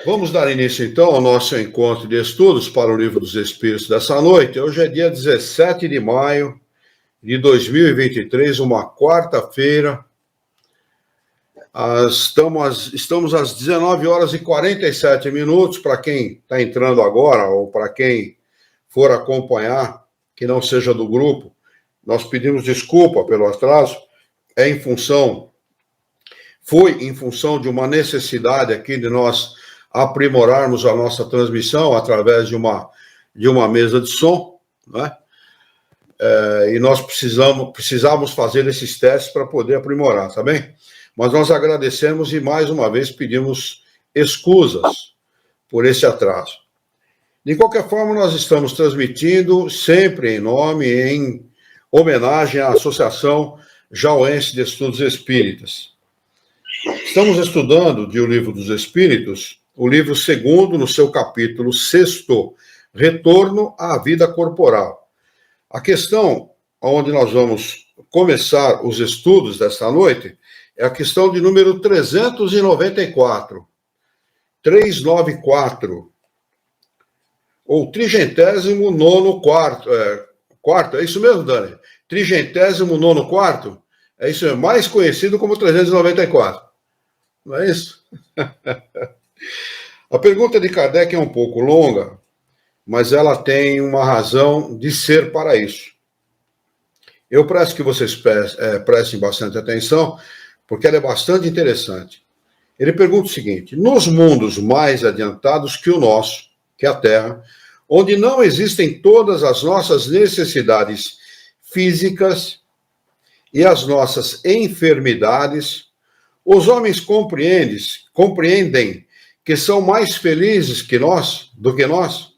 Vamos dar início, então, ao nosso encontro de estudos para o Livro dos Espíritos dessa noite. Hoje é dia 17 de maio de 2023, uma quarta-feira. Estamos às 19 horas e 47 minutos, para quem está entrando agora, ou para quem for acompanhar, que não seja do grupo, nós pedimos desculpa pelo atraso, foi em função de uma necessidade aqui de nós aprimorarmos a nossa transmissão através de uma mesa de som, né? E nós precisávamos fazer esses testes para poder aprimorar, tá bem? Mas nós agradecemos e mais uma vez pedimos escusas por esse atraso. De qualquer forma, nós estamos transmitindo sempre em nome e em homenagem à Associação Jauense de Estudos Espíritas. Estamos estudando de O Livro dos Espíritos, o livro 2º, no seu capítulo 6º, Retorno à Vida Corporal. A questão onde nós vamos começar os estudos desta noite é a questão de número 394. 394. Ou 39º quarto. É isso mesmo, Dani? 39º quarto? É isso mesmo, mais conhecido como 394. Não é isso? A pergunta de Kardec é um pouco longa, mas ela tem uma razão de ser para isso. Eu peço que vocês prestem bastante atenção, porque ela é bastante interessante. Ele pergunta o seguinte: nos mundos mais adiantados que o nosso, que é a Terra, onde não existem todas as nossas necessidades físicas e as nossas enfermidades, os homens compreendem que são mais felizes do que nós?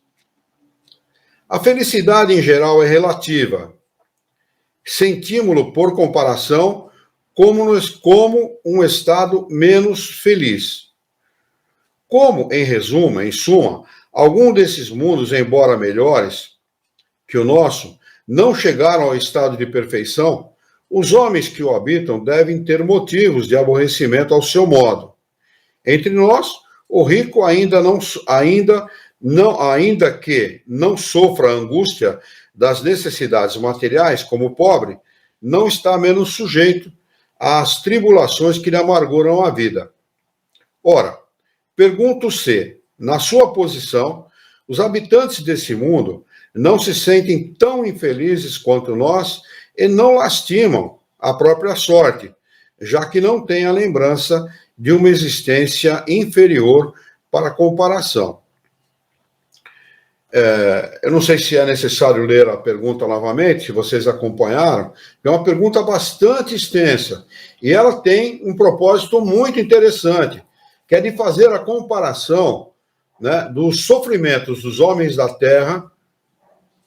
A felicidade em geral é relativa. Sentimos-lo por comparação como um estado menos feliz. Como, em suma, algum desses mundos, embora melhores que o nosso, não chegaram ao estado de perfeição, os homens que o habitam devem ter motivos de aborrecimento ao seu modo. Entre nós, o rico ainda que não sofra a angústia das necessidades materiais, como o pobre, não está menos sujeito às tribulações que lhe amarguram a vida. Ora, pergunto se, na sua posição, os habitantes desse mundo não se sentem tão infelizes quanto nós e não lastimam a própria sorte, já que não têm a lembrança de uma existência inferior para comparação. Eu não sei se é necessário ler a pergunta novamente, se vocês acompanharam. É uma pergunta bastante extensa e ela tem um propósito muito interessante, que é de fazer a comparação, né, dos sofrimentos dos homens da Terra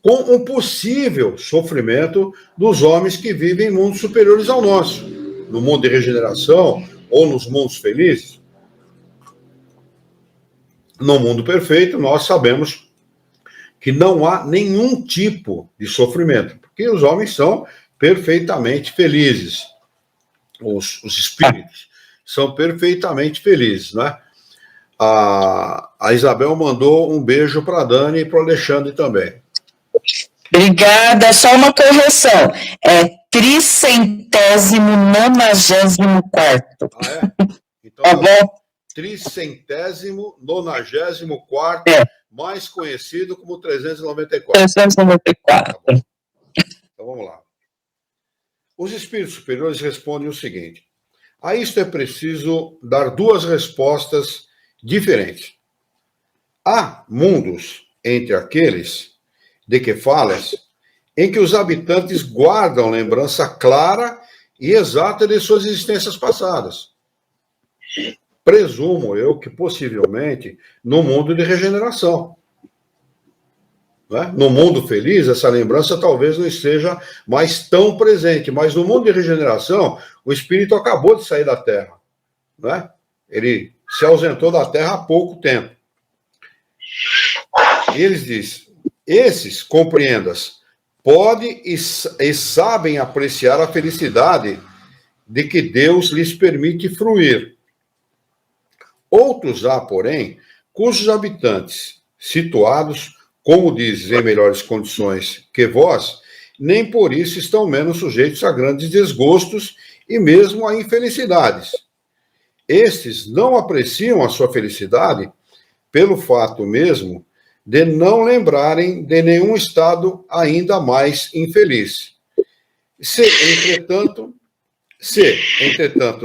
com um possível sofrimento dos homens que vivem em mundos superiores ao nosso, no mundo de regeneração ou nos mundos felizes. No mundo perfeito, nós sabemos que não há nenhum tipo de sofrimento, porque os homens são perfeitamente felizes. Os espíritos são perfeitamente felizes, né? A Isabel mandou um beijo para a Dani e para o Alexandre também. Obrigada, só uma correção. É 394º. Ah, é? Então, tá bom. 394º, mais conhecido como 394. 394. Tá bom. Então, vamos lá. Os espíritos superiores respondem o seguinte: a isto é preciso dar duas respostas diferentes. Há mundos entre aqueles de que falas, em que os habitantes guardam lembrança clara e exata de suas existências passadas. Presumo eu que possivelmente no mundo de regeneração. Né? No mundo feliz, essa lembrança talvez não esteja mais tão presente, mas no mundo de regeneração, o espírito acabou de sair da Terra. Né? Ele se ausentou da Terra há pouco tempo. E eles dizem: esses, compreendas, podem e sabem apreciar a felicidade de que Deus lhes permite fruir. Outros há, porém, cujos habitantes, situados, como dizes, em melhores condições que vós, nem por isso estão menos sujeitos a grandes desgostos e mesmo a infelicidades. Estes não apreciam a sua felicidade pelo fato mesmo de não lembrarem de nenhum estado ainda mais infeliz. Se, entretanto,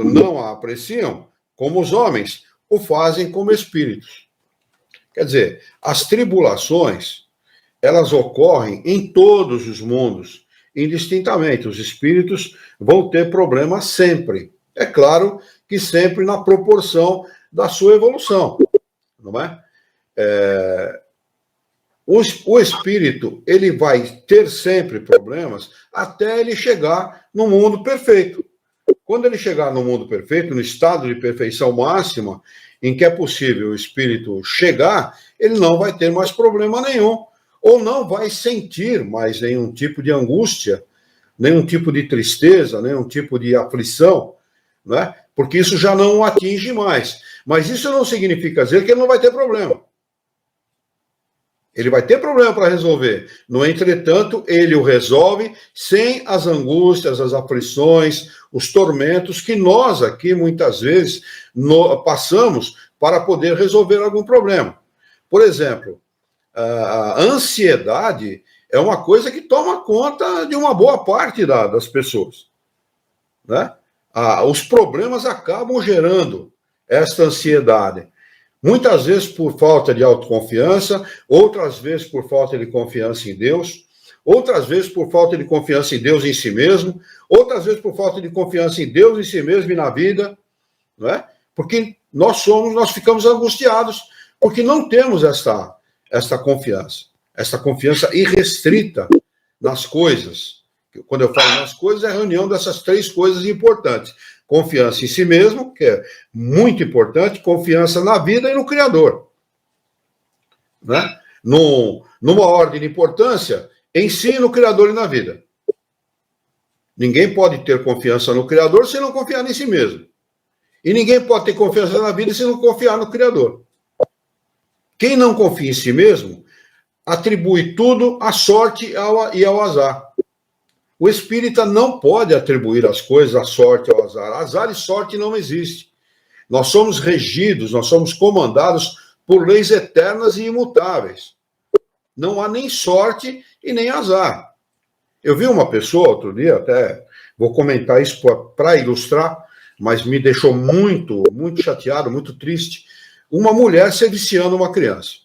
não a apreciam, como os homens, o fazem como espíritos. Quer dizer, as tribulações, elas ocorrem em todos os mundos, indistintamente. Os espíritos vão ter problemas sempre. É claro que sempre na proporção da sua evolução, não é? O espírito, ele vai ter sempre problemas até ele chegar no mundo perfeito. Quando ele chegar no mundo perfeito, no estado de perfeição máxima, em que é possível o espírito chegar, ele não vai ter mais problema nenhum, ou não vai sentir mais nenhum tipo de angústia, nenhum tipo de tristeza, nenhum tipo de aflição, né? Porque isso já não o atinge mais. Mas isso não significa dizer que ele não vai ter problema. Ele vai ter problema para resolver. No entretanto, ele o resolve sem as angústias, as aflições, os tormentos que nós aqui, muitas vezes, passamos para poder resolver algum problema. Por exemplo, a ansiedade é uma coisa que toma conta de uma boa parte das pessoas, né? Os problemas acabam gerando esta ansiedade. Muitas vezes por falta de autoconfiança, outras vezes por falta de confiança em Deus, outras vezes por falta de confiança em Deus e em si mesmo, outras vezes por falta de confiança em Deus, em si mesmo e na vida, não é? Porque nós ficamos angustiados, porque não temos esta confiança irrestrita nas coisas. Quando eu falo nas coisas, é a reunião dessas três coisas importantes. Confiança em si mesmo, que é muito importante, confiança na vida e no Criador. Né? Numa ordem de importância, em si, no Criador e na vida. Ninguém pode ter confiança no Criador se não confiar em si mesmo. E ninguém pode ter confiança na vida se não confiar no Criador. Quem não confia em si mesmo, atribui tudo à sorte e ao azar. O espírita não pode atribuir as coisas à sorte ou ao azar. Azar e sorte não existe. Nós somos regidos, nós somos comandados por leis eternas e imutáveis. Não há nem sorte e nem azar. Eu vi uma pessoa outro dia, até vou comentar isso para ilustrar, mas me deixou muito, muito chateado, muito triste. Uma mulher se viciando uma criança.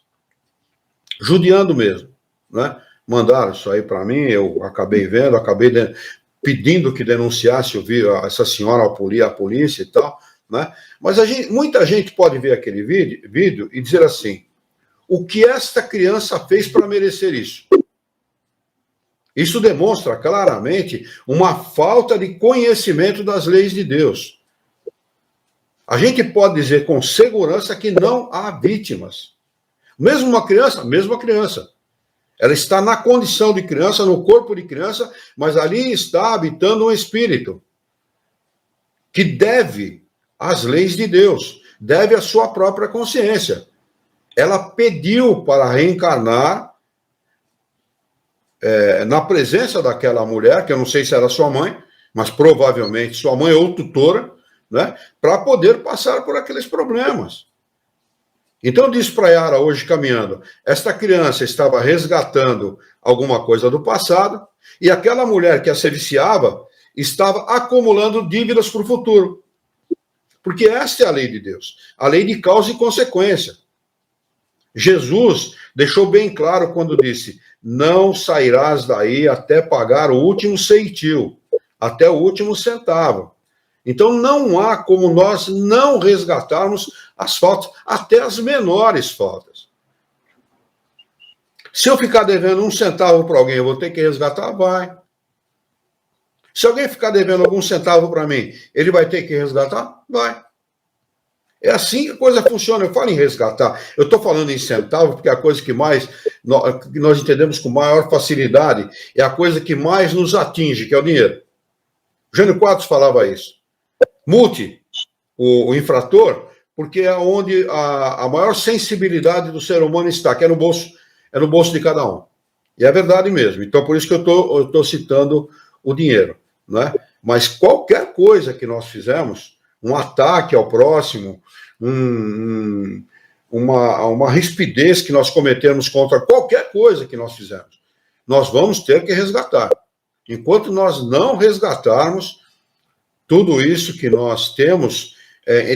Judiando mesmo, né? Mandaram isso aí para mim, eu acabei vendo, pedindo que denunciasse essa senhora à polícia e tal, né? Mas muita gente pode ver aquele vídeo e dizer assim, o que esta criança fez para merecer isso? Isso demonstra claramente uma falta de conhecimento das leis de Deus. A gente pode dizer com segurança que não há vítimas. Mesmo uma criança, mesma criança. Ela está na condição de criança, no corpo de criança, mas ali está habitando um espírito que deve às leis de Deus, deve à sua própria consciência. Ela pediu para reencarnar na presença daquela mulher, que eu não sei se era sua mãe, mas provavelmente sua mãe ou tutora, né, para poder passar por aqueles problemas. Então, eu disse para a Yara hoje, caminhando, esta criança estava resgatando alguma coisa do passado e aquela mulher que a se viciava estava acumulando dívidas para o futuro. Porque esta é a lei de Deus, a lei de causa e consequência. Jesus deixou bem claro quando disse, não sairás daí até pagar o último ceitil, até o último centavo. Então, não há como nós não resgatarmos as faltas, até as menores faltas. Se eu ficar devendo 1 centavo para alguém, eu vou ter que resgatar? Vai. Se alguém ficar devendo algum centavo para mim, ele vai ter que resgatar? Vai. É assim que a coisa funciona. Eu falo em resgatar. Eu estou falando em centavo porque é a coisa que nós entendemos com maior facilidade, é a coisa que mais nos atinge, que é o dinheiro. Jânio Quadros falava isso. Multe o infrator porque é onde a maior sensibilidade do ser humano está, que é no bolso de cada um. E é verdade mesmo. Então, por isso que eu estou citando o dinheiro, né? Mas qualquer coisa que nós fizemos, um ataque ao próximo, uma rispidez que nós cometemos contra qualquer coisa que nós fizemos, nós vamos ter que resgatar. Enquanto nós não resgatarmos tudo isso que nós temos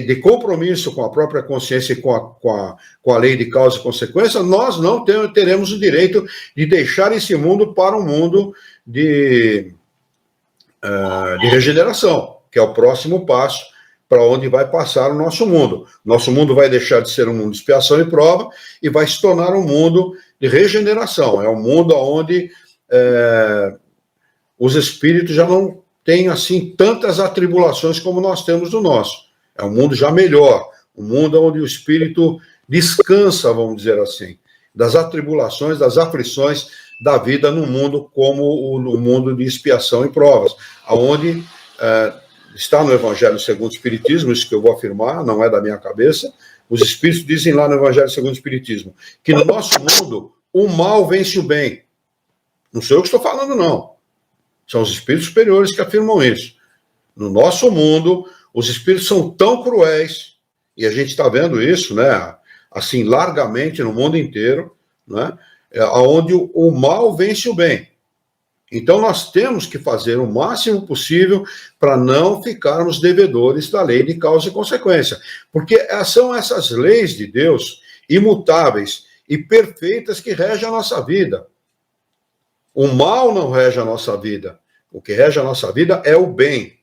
de compromisso com a própria consciência e com a lei de causa e consequência, nós não teremos o direito de deixar esse mundo para um mundo de regeneração, que é o próximo passo para onde vai passar o nosso mundo. Nosso mundo vai deixar de ser um mundo de expiação e prova e vai se tornar um mundo de regeneração. É um mundo onde os espíritos já não têm, assim, tantas atribulações como nós temos no nosso. É um mundo já melhor, um mundo onde o espírito descansa, vamos dizer assim, das atribulações, das aflições da vida no mundo como o mundo de expiação e provas, onde está no Evangelho segundo o Espiritismo, isso que eu vou afirmar, não é da minha cabeça, os Espíritos dizem lá no Evangelho segundo o Espiritismo, que no nosso mundo o mal vence o bem. Não sou eu que estou falando, não. São os Espíritos superiores que afirmam isso. No nosso mundo, os Espíritos são tão cruéis, e a gente está vendo isso, né, assim, largamente no mundo inteiro, né, onde o mal vence o bem. Então, nós temos que fazer o máximo possível para não ficarmos devedores da lei de causa e consequência. Porque são essas leis de Deus, imutáveis e perfeitas, que regem a nossa vida. O mal não rege a nossa vida. O que rege a nossa vida é o bem.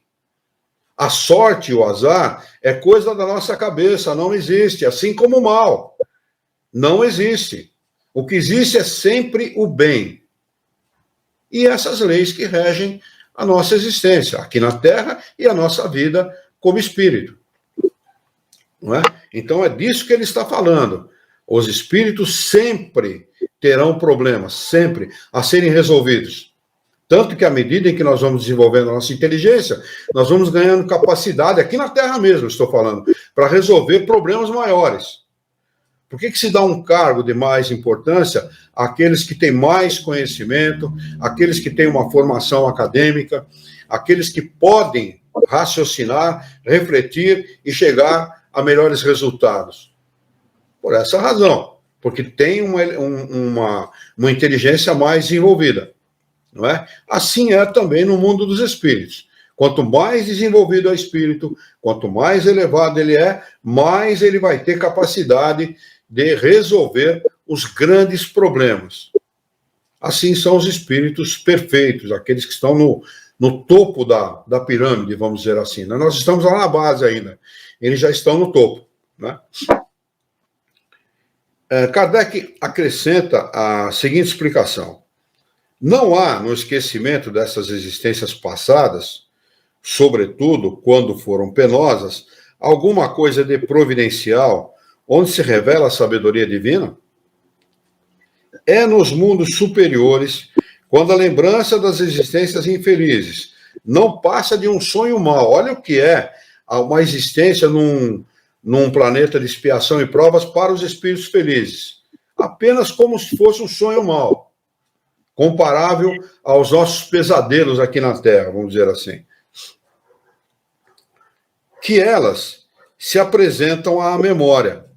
A sorte e o azar é coisa da nossa cabeça, não existe. Assim como o mal. Não existe. O que existe é sempre o bem. E essas leis que regem a nossa existência aqui na Terra e a nossa vida como espírito. Não é? Então é disso que ele está falando. Os espíritos sempre terão problemas, sempre, a serem resolvidos. Tanto que à medida em que nós vamos desenvolvendo a nossa inteligência, nós vamos ganhando capacidade, aqui na Terra mesmo estou falando, para resolver problemas maiores. Por que se dá um cargo de mais importância àqueles que têm mais conhecimento, àqueles que têm uma formação acadêmica, àqueles que podem raciocinar, refletir e chegar a melhores resultados? Por essa razão, porque tem uma inteligência mais desenvolvida, não é? Assim é também no mundo dos espíritos. Quanto mais desenvolvido é o espírito, quanto mais elevado ele é, mais ele vai ter capacidade de resolver os grandes problemas. Assim são os espíritos perfeitos, aqueles que estão no topo da pirâmide, vamos dizer assim. Nós estamos lá na base ainda, eles já estão no topo, né? Kardec acrescenta a seguinte explicação: não há, no esquecimento dessas existências passadas, sobretudo quando foram penosas, alguma coisa de providencial onde se revela a sabedoria divina? É nos mundos superiores, quando a lembrança das existências infelizes não passa de um sonho mau. Olha o que é uma existência num planeta de expiação e provas para os espíritos felizes. Apenas como se fosse um sonho mau, comparável aos nossos pesadelos aqui na Terra, vamos dizer assim. Que elas se apresentam à memória.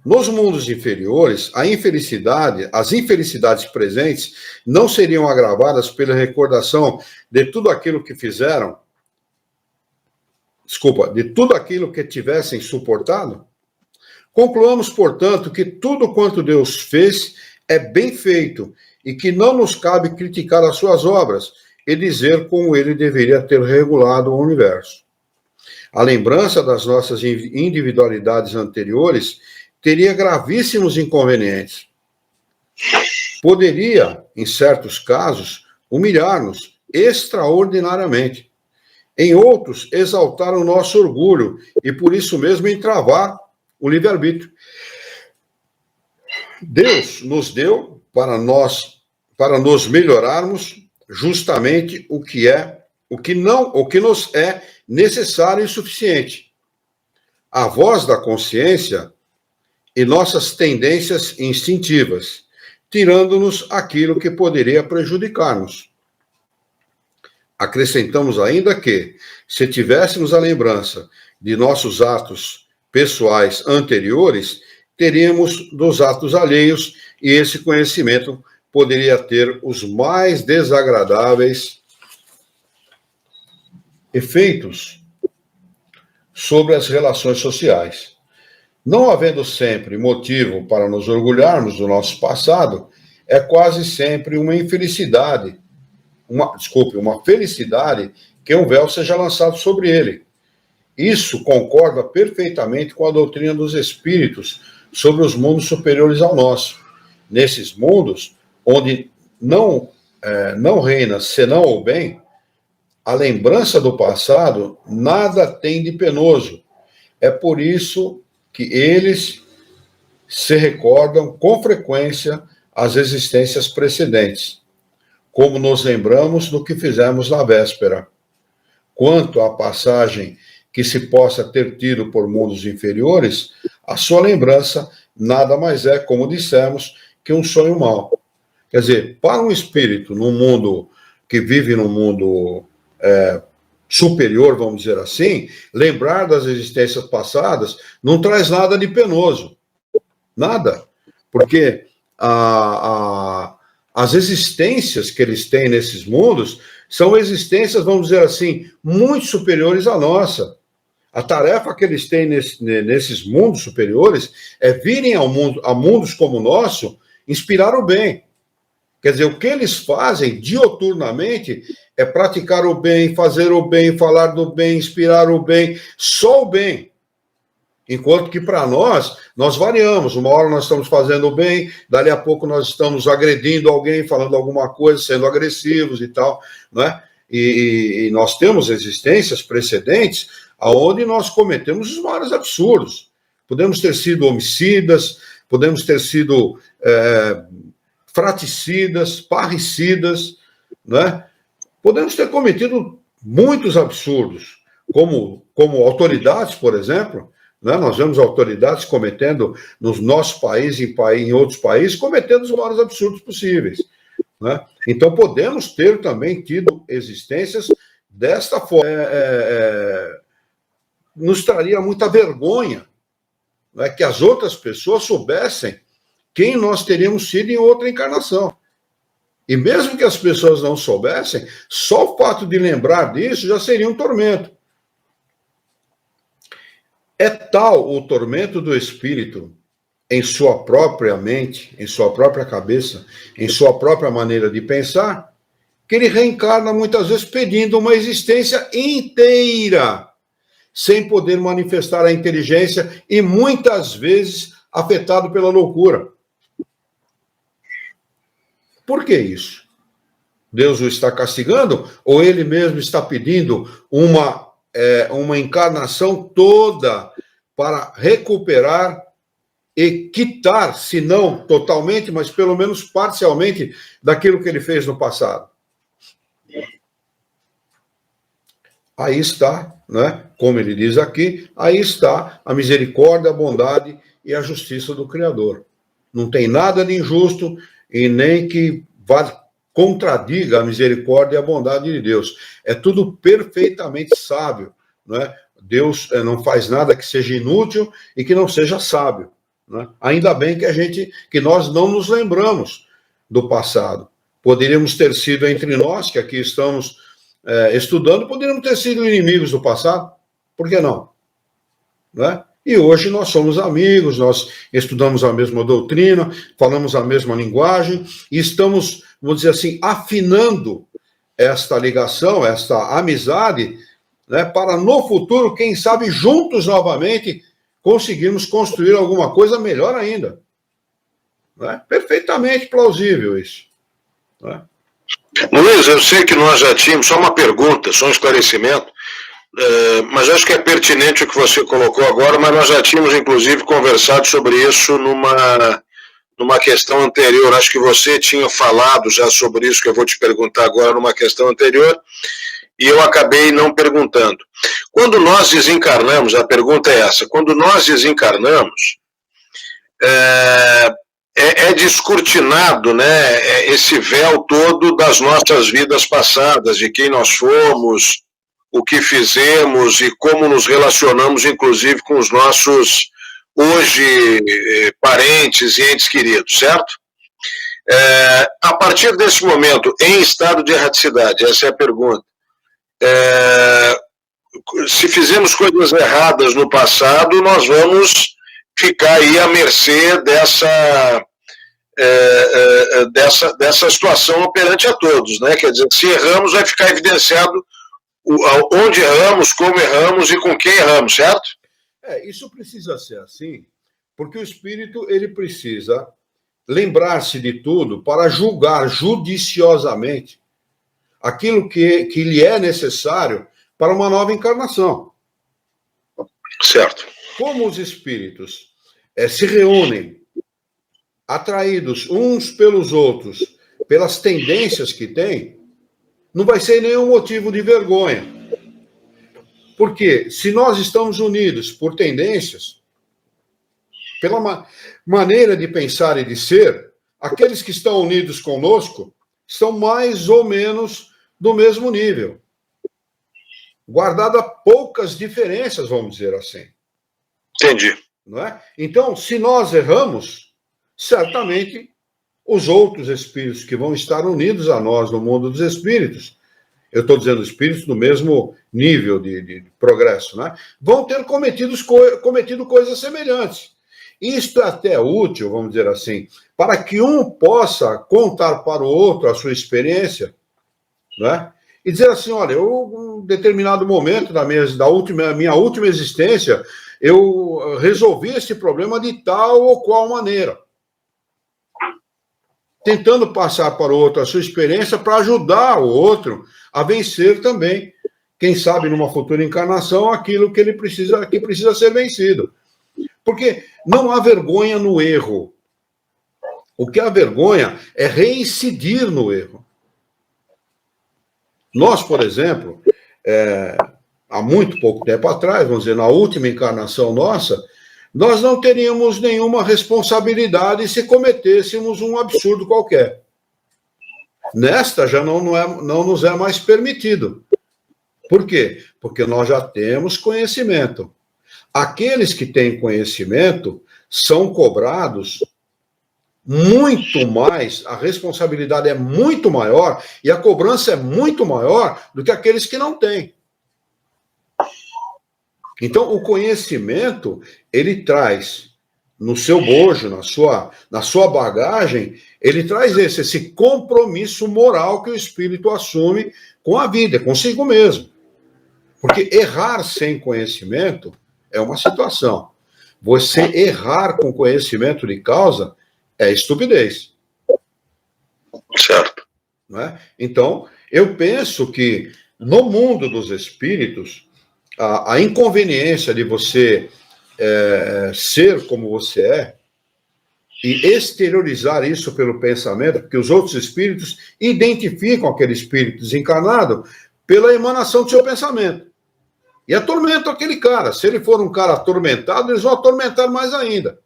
Nos mundos inferiores, as infelicidades presentes não seriam agravadas pela recordação de tudo aquilo que fizeram, de tudo aquilo que tivessem suportado? Concluamos, portanto, que tudo quanto Deus fez é bem feito e que não nos cabe criticar as suas obras e dizer como ele deveria ter regulado o universo. A lembrança das nossas individualidades anteriores teria gravíssimos inconvenientes. Poderia, em certos casos, humilhar-nos extraordinariamente. Em outros, exaltar o nosso orgulho e, por isso mesmo, entravar o livre-arbítrio. Deus nos deu para nos melhorarmos justamente o que nos é necessário e suficiente. a voz da consciência e nossas tendências instintivas, tirando-nos aquilo que poderia prejudicar-nos. Acrescentamos ainda que, se tivéssemos a lembrança de nossos atos pessoais anteriores, teríamos dos atos alheios, e esse conhecimento poderia ter os mais desagradáveis efeitos sobre as relações sociais. Não havendo sempre motivo para nos orgulharmos do nosso passado, é quase sempre uma infelicidade, uma felicidade que um véu seja lançado sobre ele. Isso concorda perfeitamente com a doutrina dos espíritos sobre os mundos superiores ao nosso. Nesses mundos, onde não reina senão o bem, a lembrança do passado nada tem de penoso. É por isso que eles se recordam com frequência as existências precedentes, como nos lembramos do que fizemos na véspera. Quanto à passagem que se possa ter tido por mundos inferiores, a sua lembrança nada mais é, como dissemos, que um sonho mau. Quer dizer, para um espírito num mundo que vive num mundo superior, vamos dizer assim, lembrar das existências passadas não traz nada de penoso. Nada. Porque as existências que eles têm nesses mundos são existências, vamos dizer assim, muito superiores à nossa. A tarefa que eles têm nesses mundos superiores é virem a mundos como o nosso, inspirar o bem. Quer dizer, o que eles fazem dioturnamente é praticar o bem, fazer o bem, falar do bem, inspirar o bem, só o bem. Enquanto que para nós variamos. Uma hora nós estamos fazendo o bem, dali a pouco nós estamos agredindo alguém, falando alguma coisa, sendo agressivos e tal, né? E nós temos existências precedentes onde nós cometemos os maiores absurdos. Podemos ter sido homicidas, podemos ter sido fraticidas, parricidas, né? Podemos ter cometido muitos absurdos, como autoridades, por exemplo, né? Nós vemos autoridades cometendo, no nosso país e em outros países, cometendo os maiores absurdos possíveis, né? Então, podemos ter também tido existências desta forma. Nos traria muita vergonha, né, que as outras pessoas soubessem quem nós teríamos sido em outra encarnação. E mesmo que as pessoas não soubessem, só o fato de lembrar disso já seria um tormento. É tal o tormento do espírito em sua própria mente, em sua própria cabeça, em sua própria maneira de pensar, que ele reencarna muitas vezes pedindo uma existência inteira, sem poder manifestar a inteligência e muitas vezes afetado pela loucura. Por que isso? Deus o está castigando ou ele mesmo está pedindo uma encarnação toda para recuperar e quitar, se não totalmente, mas pelo menos parcialmente, daquilo que ele fez no passado? Aí está, né? Como ele diz aqui, aí está a misericórdia, a bondade e a justiça do Criador. Não tem nada de injusto e nem que contradiga a misericórdia e a bondade de Deus. É tudo perfeitamente sábio, né? Deus não faz nada que seja inútil e que não seja sábio, né? Ainda bem que nós não nos lembramos do passado. Poderíamos ter sido entre nós, que aqui estamos estudando, poderíamos ter sido inimigos do passado. Por que não? Né? E hoje nós somos amigos, nós estudamos a mesma doutrina, falamos a mesma linguagem e estamos, vamos dizer assim, afinando esta ligação, esta amizade, né, para no futuro, quem sabe, juntos novamente, conseguirmos construir alguma coisa melhor ainda. Né? Perfeitamente plausível isso. Né? Luiz, eu sei que nós já tínhamos, só uma pergunta, só um esclarecimento, mas acho que é pertinente o que você colocou agora, mas nós já tínhamos, inclusive, conversado sobre isso numa questão anterior. Acho que você tinha falado já sobre isso, que eu vou te perguntar agora numa questão anterior, e eu acabei não perguntando. Quando nós desencarnamos, a pergunta é essa, quando nós desencarnamos, é descortinado, né, esse véu todo das nossas vidas passadas, de quem nós fomos, o que fizemos e como nos relacionamos, inclusive, com os nossos, hoje, parentes e entes queridos, certo? A partir desse momento, em estado de erraticidade, essa é a pergunta, se fizemos coisas erradas no passado, nós vamos ficar aí à mercê dessa situação perante a todos, né? Quer dizer, se erramos, vai ficar evidenciado onde erramos, como erramos e com quem erramos, certo? Isso precisa ser assim, porque o espírito ele precisa lembrar-se de tudo para julgar judiciosamente aquilo que lhe é necessário para uma nova encarnação. Certo. Como os espíritos se reúnem, atraídos uns pelos outros, pelas tendências que têm, não vai ser nenhum motivo de vergonha. Porque se nós estamos unidos por tendências, pela maneira de pensar e de ser, aqueles que estão unidos conosco são mais ou menos do mesmo nível. Guardada poucas diferenças, vamos dizer assim. Entendi. Não é? Então, se nós erramos, certamente os outros espíritos que vão estar unidos a nós no mundo dos espíritos, eu estou dizendo espíritos do mesmo nível de progresso, né? Vão ter cometido coisas semelhantes. Isto é até útil, vamos dizer assim, para que um possa contar para o outro a sua experiência, né? E dizer assim, olha, eu, em um determinado momento da minha última existência, eu resolvi esse problema de tal ou qual maneira. Tentando passar para o outro a sua experiência para ajudar o outro a vencer também, quem sabe numa futura encarnação, aquilo que precisa ser vencido. Porque não há vergonha no erro. O que há vergonha é reincidir no erro. Nós, por exemplo, há muito pouco tempo atrás, vamos dizer, na última encarnação nossa, nós não teríamos nenhuma responsabilidade se cometêssemos um absurdo qualquer. Nesta já não nos é mais permitido. Por quê? Porque nós já temos conhecimento. Aqueles que têm conhecimento são cobrados muito mais, a responsabilidade é muito maior e a cobrança é muito maior do que aqueles que não têm. Então, o conhecimento, ele traz no seu bojo, na sua bagagem, ele traz esse compromisso moral que o espírito assume com a vida, consigo mesmo. Porque errar sem conhecimento é uma situação. Você errar com conhecimento de causa é estupidez. Certo. Não é? Então, eu penso que no mundo dos espíritos, a inconveniência de você ser como você é e exteriorizar isso pelo pensamento, porque os outros espíritos identificam aquele espírito desencarnado pela emanação do seu pensamento. E atormentam aquele cara. Se ele for um cara atormentado, eles vão atormentar mais ainda.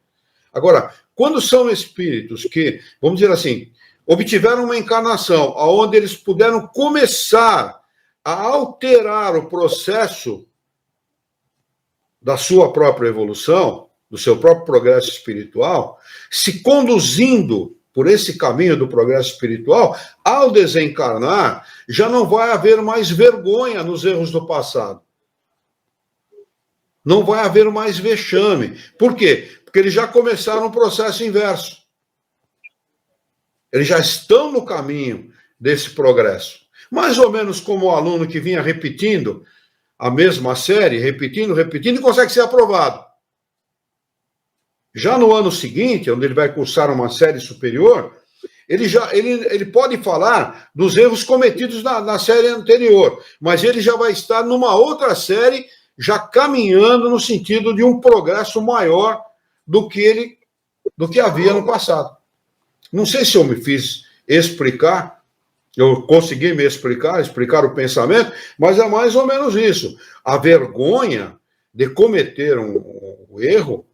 Agora, quando são espíritos que, vamos dizer assim, obtiveram uma encarnação onde eles puderam começar a alterar o processo da sua própria evolução, do seu próprio progresso espiritual, se conduzindo por esse caminho do progresso espiritual, ao desencarnar, já não vai haver mais vergonha nos erros do passado. Não vai haver mais vexame. Por quê? Porque eles já começaram o processo inverso. Eles já estão no caminho desse progresso. Mais ou menos como o aluno que vinha repetindo a mesma série, repetindo, e consegue ser aprovado. Já no ano seguinte, onde ele vai cursar uma série superior, ele pode falar dos erros cometidos na série anterior, mas ele já vai estar numa outra série, já caminhando no sentido de um progresso maior do que havia no passado. Não sei se eu me fiz explicar Eu consegui me explicar o pensamento, mas é mais ou menos isso. A vergonha de cometer um erro,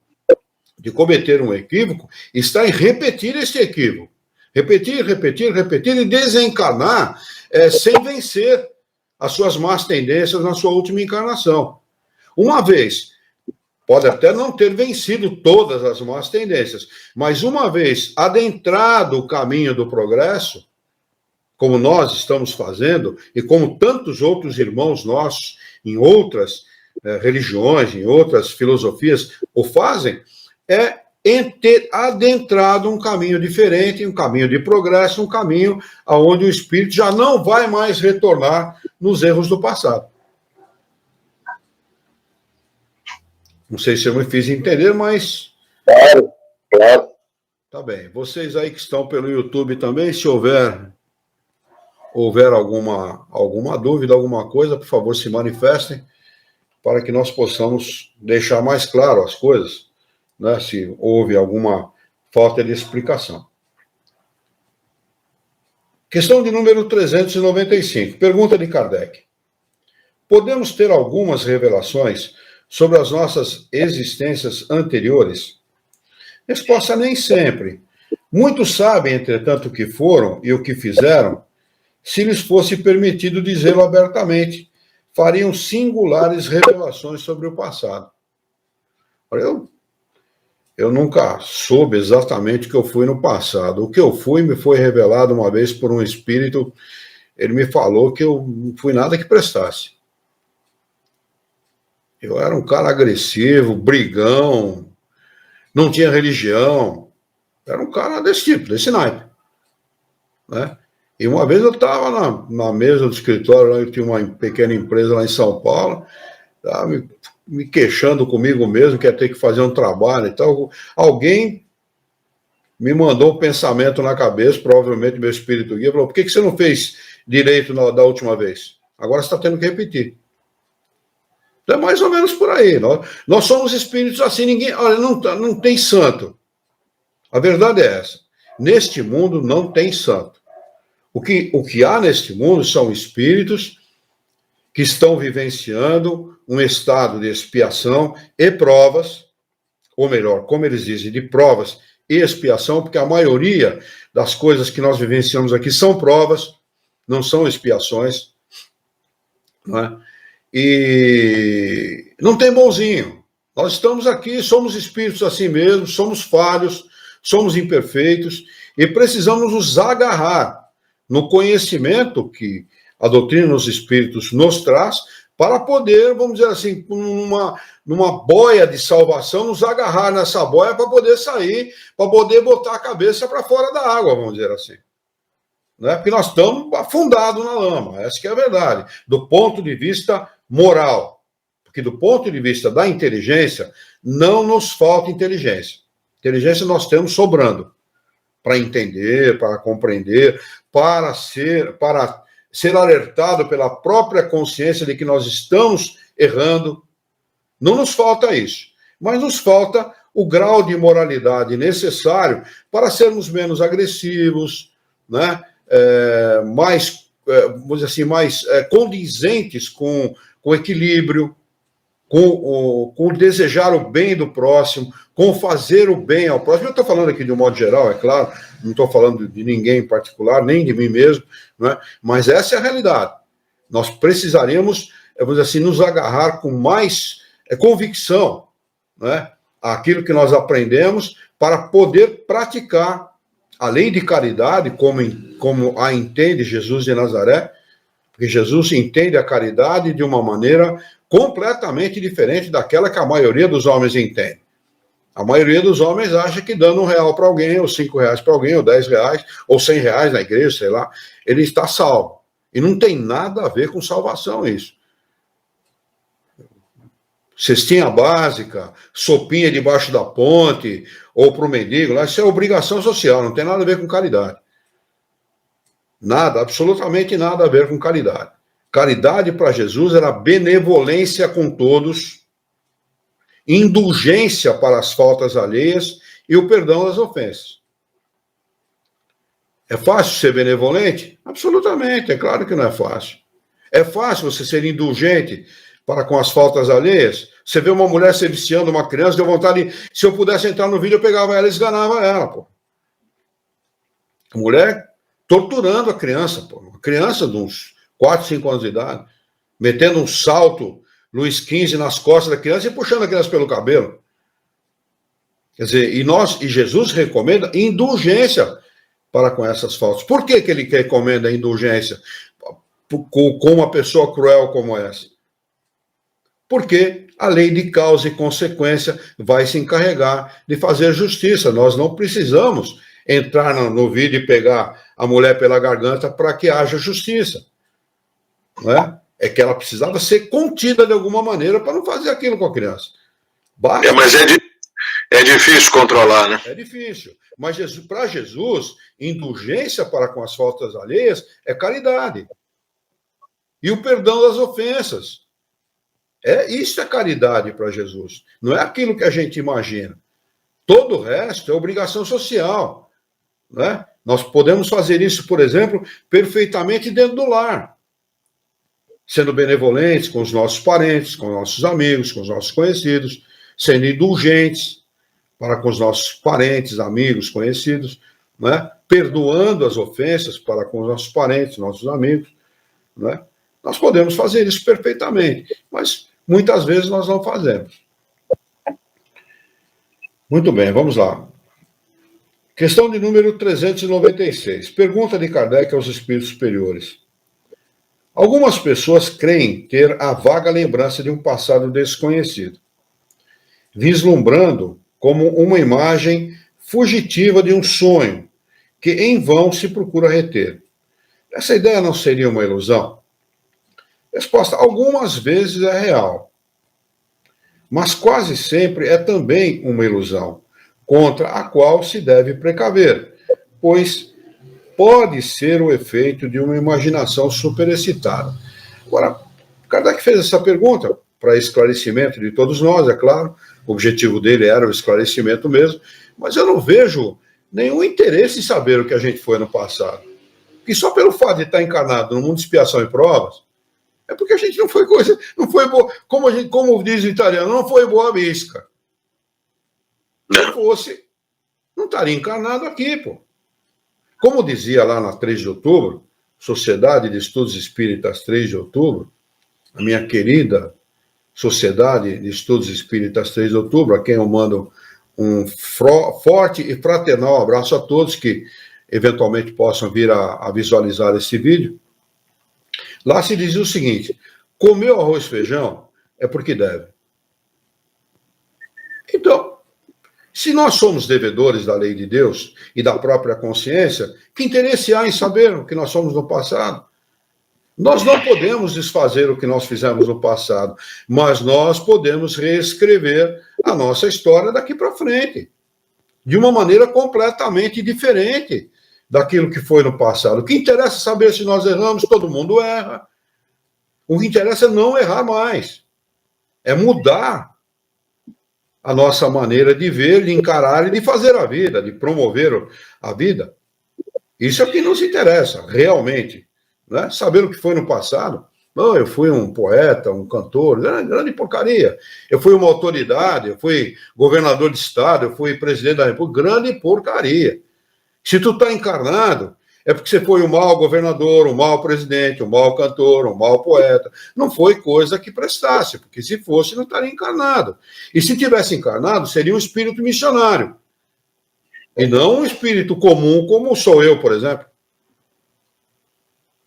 de cometer um equívoco, está em repetir esse equívoco. Repetir e desencarnar sem vencer as suas más tendências na sua última encarnação. Uma vez, pode até não ter vencido todas as más tendências, mas uma vez adentrado o caminho do progresso, como nós estamos fazendo, e como tantos outros irmãos nossos em outras religiões, em outras filosofias o fazem, é ter adentrado um caminho diferente, um caminho de progresso, um caminho onde o espírito já não vai mais retornar nos erros do passado. Não sei se eu me fiz entender, mas... Claro. Tá bem. Vocês aí que estão pelo YouTube também, se houver alguma dúvida, alguma coisa, por favor, se manifestem para que nós possamos deixar mais claro as coisas, né, se houve alguma falta de explicação. Questão de número 395. Pergunta de Kardec. Podemos ter algumas revelações sobre as nossas existências anteriores? Resposta: nem sempre. Muitos sabem, entretanto, o que foram e o que fizeram. Se lhes fosse permitido dizê-lo abertamente, fariam singulares revelações sobre o passado. Eu nunca soube exatamente o que eu fui no passado. O que eu fui me foi revelado uma vez por um espírito. Ele me falou que eu não fui nada que prestasse. Eu era um cara agressivo, brigão, não tinha religião. Era um cara desse tipo, desse naipe, né? E uma vez eu estava na mesa do escritório, eu tinha uma pequena empresa lá em São Paulo, estava me queixando comigo mesmo, que ia ter que fazer um trabalho e tal. Alguém me mandou um pensamento na cabeça, provavelmente meu espírito guia, falou: por que você não fez direito da última vez? Agora você está tendo que repetir. Então é mais ou menos por aí. Nós somos espíritos assim, ninguém... Olha, não tem santo. A verdade é essa. Neste mundo não tem santo. O que há neste mundo são espíritos que estão vivenciando um estado de expiação e provas, ou melhor, como eles dizem, de provas e expiação, porque a maioria das coisas que nós vivenciamos aqui são provas, não são expiações, não é? E não tem bonzinho. Nós estamos aqui, somos espíritos assim mesmo, somos falhos, somos imperfeitos e precisamos nos agarrar no conhecimento que a doutrina dos espíritos nos traz para poder, vamos dizer assim, numa boia de salvação, nos agarrar nessa boia para poder sair, para poder botar a cabeça para fora da água, vamos dizer assim. Né? Porque nós estamos afundados na lama, essa que é a verdade, do ponto de vista moral. Porque do ponto de vista da inteligência, não nos falta inteligência. Inteligência nós temos sobrando para entender, para compreender, para ser alertado pela própria consciência de que nós estamos errando. Não nos falta isso, mas nos falta o grau de moralidade necessário para sermos menos agressivos, né? Vamos dizer assim, mais condizentes com o equilíbrio, com o desejar o bem do próximo, com fazer o bem ao próximo. Eu estou falando aqui de um modo geral, é claro, não estou falando de ninguém em particular, nem de mim mesmo, né? Mas essa é a realidade. Nós precisaríamos, vamos dizer assim, nos agarrar com mais convicção, né, aquilo que nós aprendemos para poder praticar, além de caridade, como a entende Jesus de Nazaré, porque Jesus entende a caridade de uma maneira completamente diferente daquela que a maioria dos homens entende. A maioria dos homens acha que dando R$1 para alguém, ou R$5 para alguém, ou R$10, ou R$100 na igreja, sei lá, ele está salvo. E não tem nada a ver com salvação isso. Cestinha básica, sopinha debaixo da ponte, ou para o mendigo, lá, isso é obrigação social, não tem nada a ver com caridade. Nada, absolutamente nada a ver com caridade. Caridade para Jesus era benevolência com todos, indulgência para as faltas alheias e o perdão das ofensas. É fácil ser benevolente? Absolutamente, é claro que não é fácil. É fácil você ser indulgente para com as faltas alheias? Você vê uma mulher se viciando uma criança, deu vontade, se eu pudesse entrar no vídeo, eu pegava ela e esganava ela, pô. A mulher torturando a criança, pô. Uma criança de uns 4, 5 anos de idade, metendo um salto Luiz XV nas costas da criança e puxando a criança pelo cabelo. Quer dizer, e Jesus recomenda indulgência para com essas faltas. Por que ele recomenda indulgência com uma pessoa cruel como essa? Porque a lei de causa e consequência vai se encarregar de fazer justiça. Nós não precisamos entrar no vídeo e pegar a mulher pela garganta para que haja justiça. Não é? É que ela precisava ser contida de alguma maneira para não fazer aquilo com a criança. Basta. Mas é difícil controlar, né? É difícil. Mas para Jesus, indulgência para com as faltas alheias é caridade. E o perdão das ofensas. Isso é caridade para Jesus. Não é aquilo que a gente imagina. Todo o resto é obrigação social. Né? Nós podemos fazer isso, por exemplo, perfeitamente dentro do lar. Sendo benevolentes com os nossos parentes, com os nossos amigos, com os nossos conhecidos, sendo indulgentes para com os nossos parentes, amigos, conhecidos, né? Perdoando as ofensas para com os nossos parentes, nossos amigos. Né? Nós podemos fazer isso perfeitamente, mas muitas vezes nós não fazemos. Muito bem, vamos lá. Questão de número 396. Pergunta de Kardec aos espíritos superiores. Algumas pessoas creem ter a vaga lembrança de um passado desconhecido, vislumbrando como uma imagem fugitiva de um sonho, que em vão se procura reter. Essa ideia não seria uma ilusão? Resposta: algumas vezes é real, mas quase sempre é também uma ilusão, contra a qual se deve precaver, pois pode ser o efeito de uma imaginação superexcitada. Agora, Kardec fez essa pergunta para esclarecimento de todos nós, é claro, o objetivo dele era o esclarecimento mesmo, mas eu não vejo nenhum interesse em saber o que a gente foi no passado. Porque só pelo fato de estar encarnado no mundo de expiação e provas, é porque a gente não foi boa, como diz o italiano, não foi boa bisca. Se fosse, não estaria encarnado aqui, pô. Como dizia lá na 3 de outubro, Sociedade de Estudos Espíritas 3 de outubro, a minha querida Sociedade de Estudos Espíritas 3 de outubro, a quem eu mando um forte e fraternal abraço a todos que eventualmente possam vir a visualizar esse vídeo. Lá se dizia o seguinte: comeu arroz e feijão é porque deve. Então, se nós somos devedores da lei de Deus e da própria consciência, que interesse há em saber o que nós somos no passado? Nós não podemos desfazer o que nós fizemos no passado, mas nós podemos reescrever a nossa história daqui para frente, de uma maneira completamente diferente daquilo que foi no passado. O que interessa é saber se nós erramos, todo mundo erra. O que interessa é não errar mais, é mudar a nossa maneira de ver, de encarar e de fazer a vida, de promover a vida. Isso é o que nos interessa, realmente. Né? Saber o que foi no passado. Não, eu fui um poeta, um cantor, grande porcaria. Eu fui uma autoridade, eu fui governador de estado, eu fui presidente da República, grande porcaria. Se tu está encarnado, é porque você foi um mau governador, um mau presidente, um mau cantor, um mau poeta. Não foi coisa que prestasse, porque se fosse, não estaria encarnado. E se tivesse encarnado, seria um espírito missionário. E não um espírito comum, como sou eu, por exemplo.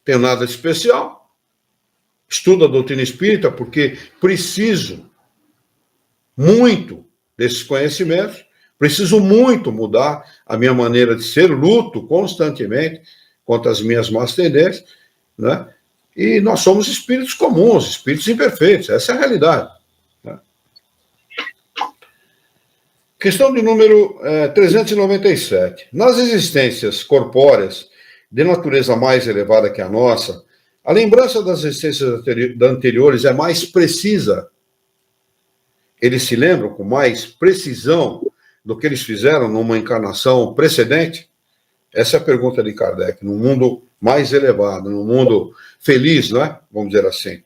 Tenho nada de especial. Estudo a doutrina espírita porque preciso muito desses conhecimentos. Preciso muito mudar a minha maneira de ser, luto constantemente contra as minhas más tendências, né? E nós somos espíritos comuns, espíritos imperfeitos, essa é a realidade. Né? Questão de número 397. Nas existências corpóreas de natureza mais elevada que a nossa, a lembrança das existências anteriores é mais precisa. Eles se lembram com mais precisão do que eles fizeram numa encarnação precedente? Essa é a pergunta de Kardec. Num mundo mais elevado, num mundo feliz, né? Vamos dizer assim.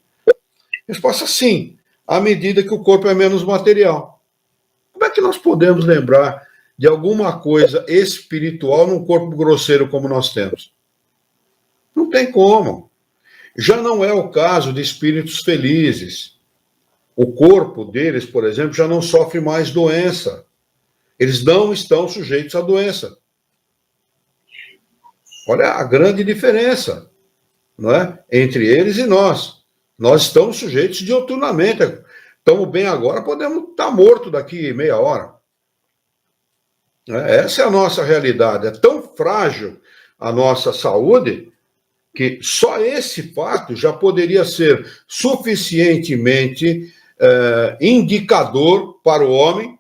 Resposta: sim, à medida que o corpo é menos material. Como é que nós podemos lembrar de alguma coisa espiritual num corpo grosseiro como nós temos? Não tem como. Já não é o caso de espíritos felizes. O corpo deles, por exemplo, já não sofre mais doença. Eles não estão sujeitos à doença. Olha a grande diferença, não é? Entre eles e nós. Nós estamos sujeitos dioturnamente. Estamos bem agora, podemos estar mortos daqui meia hora. Essa é a nossa realidade. É tão frágil a nossa saúde que só esse fato já poderia ser suficientemente indicador para o homem,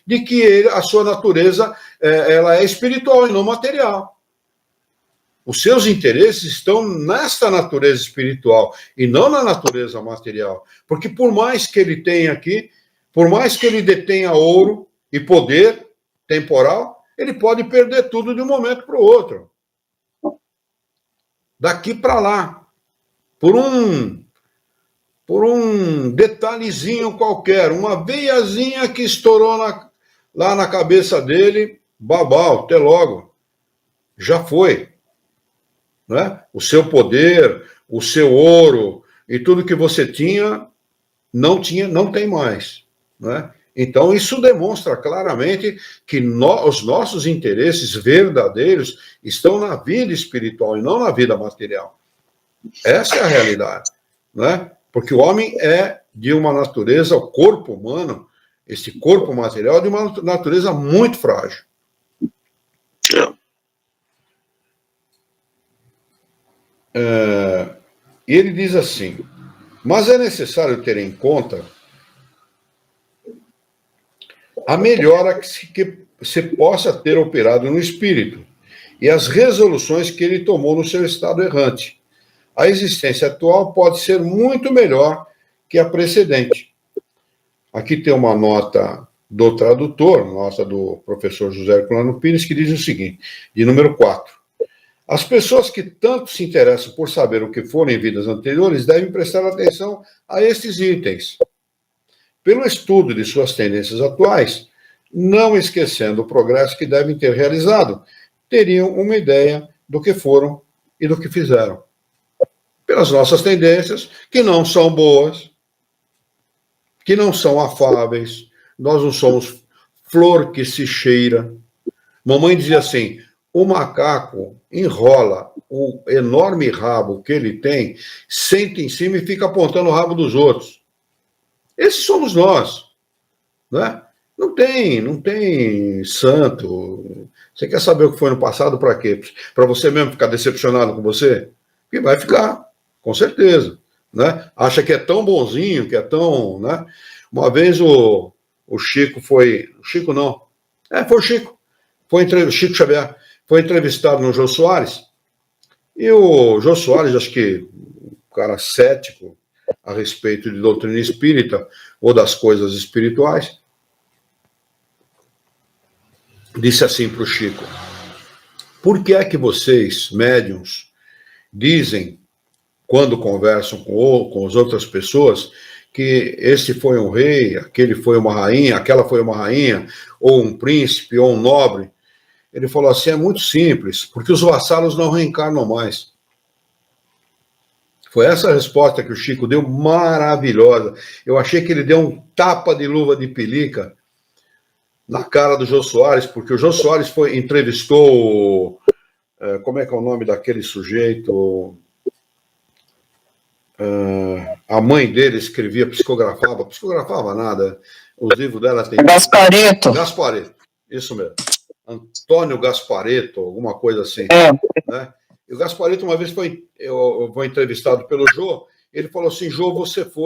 de que a sua natureza ela é espiritual e não material. Os seus interesses estão nesta natureza espiritual e não na natureza material. Porque por mais que ele tenha aqui, por mais que ele detenha ouro e poder temporal, ele pode perder tudo de um momento para o outro. Daqui para lá. Por um detalhezinho qualquer, uma veiazinha que estourou lá na cabeça dele, babau, até logo. Já foi. Né? O seu poder, o seu ouro e tudo que você tinha, não tem mais. Né? Então, isso demonstra claramente que os nossos interesses verdadeiros estão na vida espiritual e não na vida material. Essa é a realidade. Né? Porque o homem é de uma natureza, o corpo humano, esse corpo material, é de uma natureza muito frágil. E ele diz assim: mas é necessário ter em conta a melhora que se possa ter operado no espírito e as resoluções que ele tomou no seu estado errante. A existência atual pode ser muito melhor que a precedente. Aqui tem uma nota do tradutor, nota do professor José Herculano Pires, que diz o seguinte, de número 4. As pessoas que tanto se interessam por saber o que foram em vidas anteriores devem prestar atenção a estes itens. Pelo estudo de suas tendências atuais, não esquecendo o progresso que devem ter realizado, teriam uma ideia do que foram e do que fizeram. Pelas nossas tendências, que não são boas, que não são afáveis, nós não somos flor que se cheira. Mamãe dizia assim, o macaco enrola o enorme rabo que ele tem, senta em cima e fica apontando o rabo dos outros. Esses somos nós. Né? Não tem santo. Você quer saber o que foi no passado para quê? Para você mesmo ficar decepcionado com você? Porque vai ficar, com certeza. Né? Acha que é tão bonzinho, que é tão... Né? Uma vez o Chico foi... Chico não. Foi o Chico. O Chico Xavier foi entrevistado no Jô Soares. E o Jô Soares, acho que um cara cético a respeito de doutrina espírita ou das coisas espirituais, disse assim para o Chico: por que é que vocês, médiuns, dizem, quando conversam com as outras pessoas, que esse foi um rei, aquele foi uma rainha, aquela foi uma rainha, ou um príncipe, ou um nobre? Ele falou assim, é muito simples, porque os vassalos não reencarnam mais. Foi essa a resposta que o Chico deu, maravilhosa. Eu achei que ele deu um tapa de luva de pelica na cara do Jô Soares, porque o Jô Soares entrevistou, como é que é o nome daquele sujeito? A mãe dele escrevia, psicografava nada. Os livros dela tem... Gaspareto, isso mesmo. Antônio Gaspareto, alguma coisa assim. Né? E o Gaspareto, uma vez foi entrevistado pelo Jô, ele falou assim, Jô,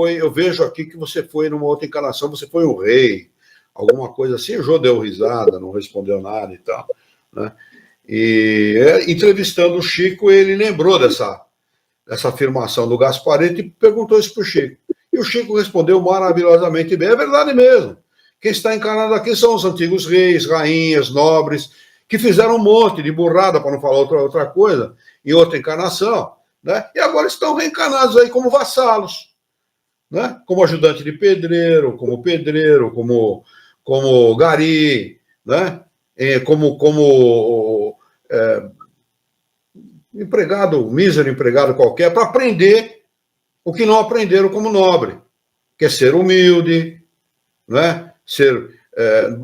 eu vejo aqui que você foi numa outra encarnação, você foi um rei, alguma coisa assim. O Jô deu risada, não respondeu nada e tal. Né? E entrevistando o Chico, ele lembrou dessa afirmação do Gaspareto e perguntou isso para o Chico. E o Chico respondeu maravilhosamente bem, é verdade mesmo. Quem está encarnado aqui são os antigos reis, rainhas, nobres, que fizeram um monte de burrada, para não falar outra coisa, em outra encarnação, né? E agora estão reencarnados aí como vassalos, né? Como ajudante de pedreiro, como gari, né? Como empregado, mísero empregado qualquer, para aprender o que não aprenderam como nobre, que é ser humilde, né?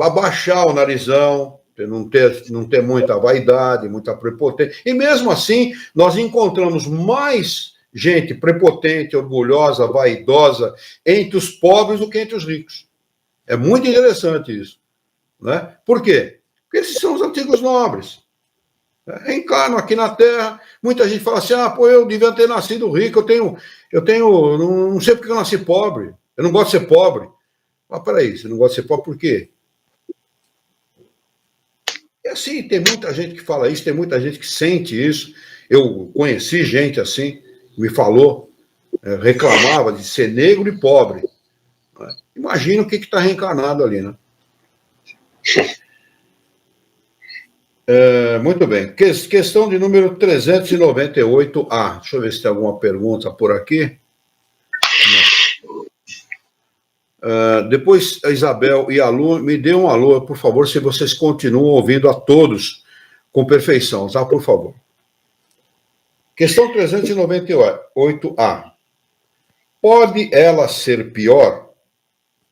Abaixar o narizão, não ter muita vaidade, muita prepotência. E mesmo assim, nós encontramos mais gente prepotente, orgulhosa, vaidosa entre os pobres do que entre os ricos. É muito interessante isso, né? Por quê? Porque esses são os antigos nobres. Reencarnam aqui na Terra. Muita gente fala assim, eu devia ter nascido rico, não sei porque eu nasci pobre, eu não gosto de ser pobre. Mas peraí, você não gosta de ser pobre por quê? E assim, tem muita gente que fala isso, tem muita gente que sente isso. Eu conheci gente assim, me falou, reclamava de ser negro e pobre. Imagina o que está reencarnado ali, né? Muito bem. Questão de número 398A. Deixa eu ver se tem alguma pergunta por aqui. Depois a Isabel e a Lu, me dê um alô, por favor, se vocês continuam ouvindo a todos com perfeição, tá? Por favor. Questão 398A. Pode ela ser pior?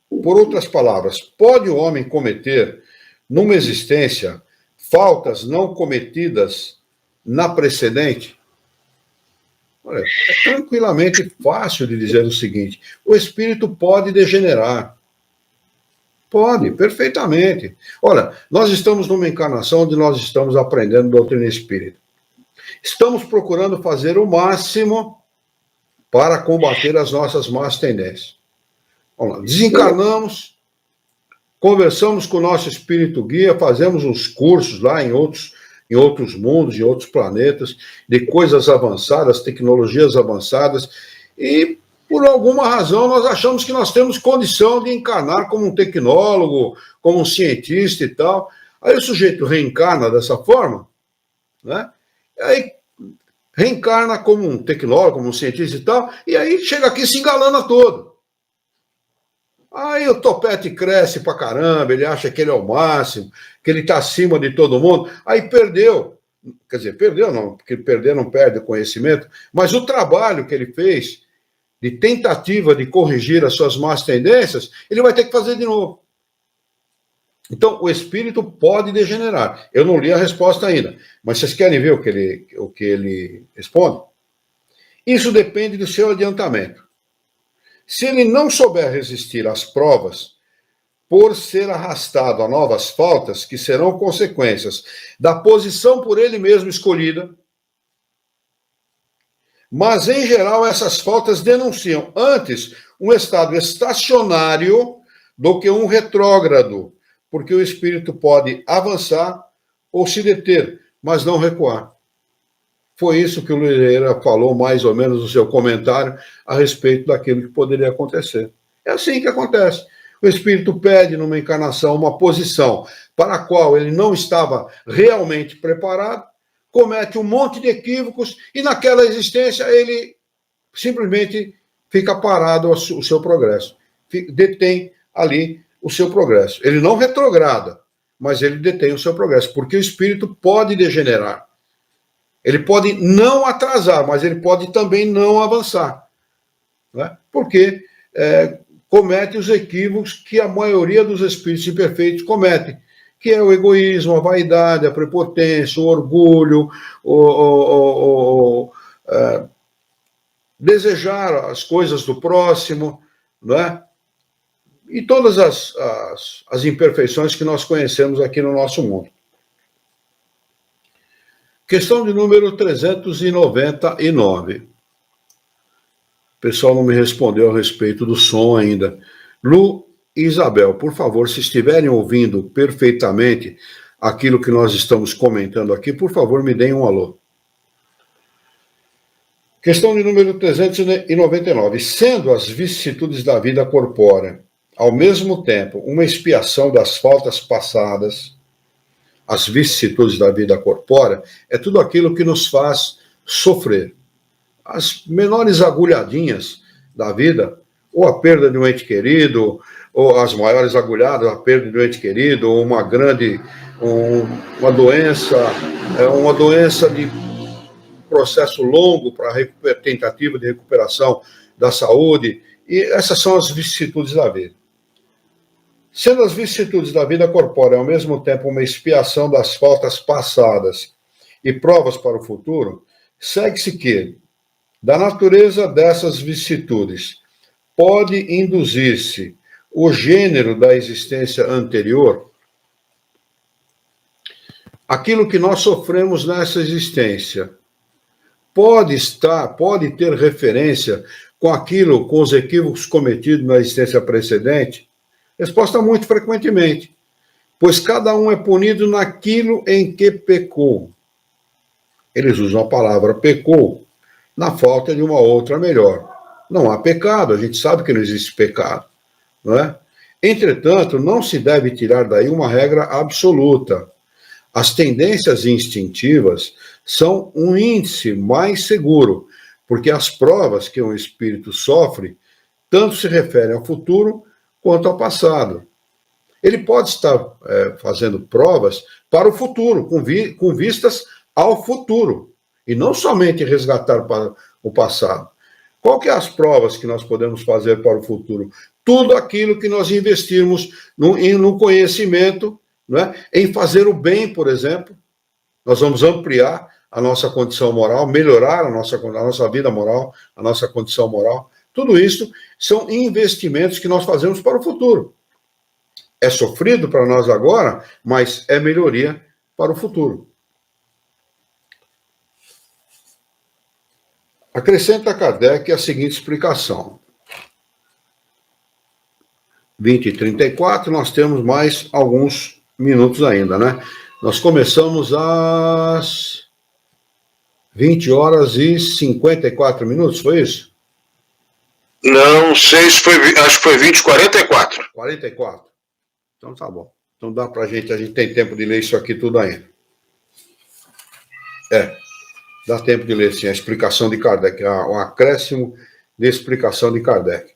Por outras palavras, pode o homem cometer, numa existência, faltas não cometidas na precedente? Olha, é tranquilamente fácil de dizer o seguinte: o espírito pode degenerar. Pode, perfeitamente. Olha, nós estamos numa encarnação onde nós estamos aprendendo doutrina espírita. Estamos procurando fazer o máximo para combater as nossas más tendências. Vamos lá, desencarnamos, conversamos com o nosso espírito guia, fazemos uns cursos lá em outros mundos, em outros planetas, de coisas avançadas, tecnologias avançadas, e por alguma razão nós achamos que nós temos condição de encarnar como um tecnólogo, como um cientista e tal. Aí o sujeito reencarna dessa forma, né? Aí reencarna como um tecnólogo, como um cientista e tal, e aí chega aqui e se engalana todo. Aí o topete cresce pra caramba, ele acha que ele é o máximo, que ele está acima de todo mundo. Aí perdeu. Quer dizer, perdeu não, porque perder não perde o conhecimento, mas o trabalho que ele fez de tentativa de corrigir as suas más tendências, ele vai ter que fazer de novo. Então, o espírito pode degenerar. Eu não li a resposta ainda, mas vocês querem ver o que ele responde? Isso depende do seu adiantamento. Se ele não souber resistir às provas, por ser arrastado a novas faltas, que serão consequências da posição por ele mesmo escolhida, mas, em geral, essas faltas denunciam antes um estado estacionário do que um retrógrado, porque o espírito pode avançar ou se deter, mas não recuar. Foi isso que o Luizeira falou, mais ou menos, no seu comentário, a respeito daquilo que poderia acontecer. É assim que acontece. O espírito pede, numa encarnação, uma posição para a qual ele não estava realmente preparado, comete um monte de equívocos e, naquela existência, ele simplesmente fica parado o seu progresso. Detém ali o seu progresso. Ele não retrograda, mas ele detém o seu progresso, porque o espírito pode degenerar. Ele pode não atrasar, mas ele pode também não avançar, né? Porque comete os equívocos que a maioria dos espíritos imperfeitos cometem, que é o egoísmo, a vaidade, a prepotência, o orgulho, desejar as coisas do próximo, né? E todas as imperfeições que nós conhecemos aqui no nosso mundo. Questão de número 399. O pessoal não me respondeu a respeito do som ainda. Lu e Isabel, por favor, se estiverem ouvindo perfeitamente aquilo que nós estamos comentando aqui, por favor, me deem um alô. Questão de número 399. Sendo as vicissitudes da vida corpórea, ao mesmo tempo, uma expiação das faltas passadas, as vicissitudes da vida corpórea, é tudo aquilo que nos faz sofrer. As menores agulhadinhas da vida, ou a perda de um ente querido, ou as maiores agulhadas, a perda de um ente querido, ou uma doença de processo longo para tentativa de recuperação da saúde, e essas são as vicissitudes da vida. Sendo as vicissitudes da vida corpórea ao mesmo tempo uma expiação das faltas passadas e provas para o futuro, segue-se que, da natureza dessas vicissitudes, pode induzir-se o gênero da existência anterior, aquilo que nós sofremos nessa existência, pode ter referência com os equívocos cometidos na existência precedente? Resposta: muito frequentemente, pois cada um é punido naquilo em que pecou. Eles usam a palavra pecou na falta de uma outra melhor. Não há pecado, a gente sabe que não existe pecado, não é? Entretanto, não se deve tirar daí uma regra absoluta. As tendências instintivas são um índice mais seguro, porque as provas que um espírito sofre tanto se referem ao futuro quanto ao passado. Ele pode estar fazendo provas para o futuro, com vistas ao futuro, e não somente resgatar para o passado. Qual que é as provas que nós podemos fazer para o futuro? Tudo aquilo que nós investirmos no conhecimento, né, em fazer o bem, por exemplo. Nós vamos ampliar a nossa condição moral, melhorar a nossa vida moral, a nossa condição moral. Tudo isso são investimentos que nós fazemos para o futuro. É sofrido para nós agora, mas é melhoria para o futuro. Acrescenta Kardec a seguinte explicação. 20h34, nós temos mais alguns minutos ainda, né? Nós começamos às 20h54, foi isso? Não sei se foi, acho que foi 20h44. 44. Então tá bom. Então dá pra gente, a gente tem tempo de ler isso aqui tudo ainda. Dá tempo de ler, sim, a explicação de Kardec, o acréscimo de explicação de Kardec.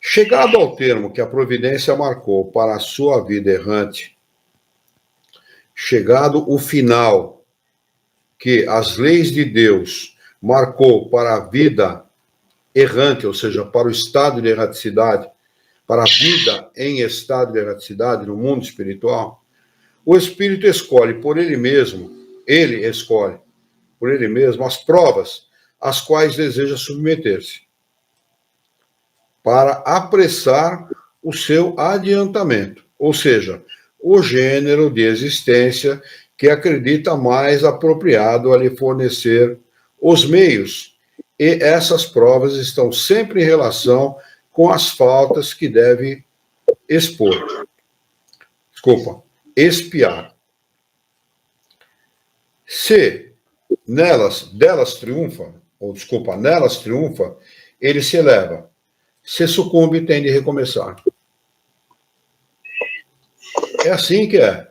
Chegado ao termo que a providência marcou para a sua vida errante, chegado o final que as leis de Deus marcou para a vida errante, ou seja, para o estado de erraticidade, para a vida em estado de erraticidade no mundo espiritual, o espírito escolhe por ele mesmo, as provas às quais deseja submeter-se, para apressar o seu adiantamento, ou seja, o gênero de existência que acredita mais apropriado a lhe fornecer os meios, e essas provas estão sempre em relação com as faltas que deve expiar. Se nelas triunfa, ele se eleva. Se sucumbe, tem de recomeçar. É assim que é.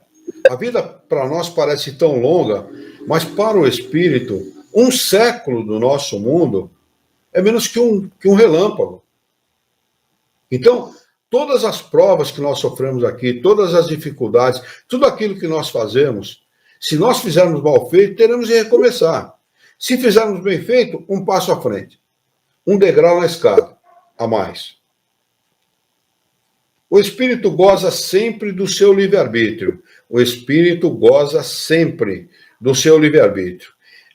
A vida para nós parece tão longa, mas para o espírito, um século do nosso mundo é menos que um relâmpago. Então, todas as provas que nós sofremos aqui, todas as dificuldades, tudo aquilo que nós fazemos, se nós fizermos mal feito, teremos de recomeçar. Se fizermos bem feito, um passo à frente. Um degrau na escada a mais. O espírito goza sempre do seu livre-arbítrio.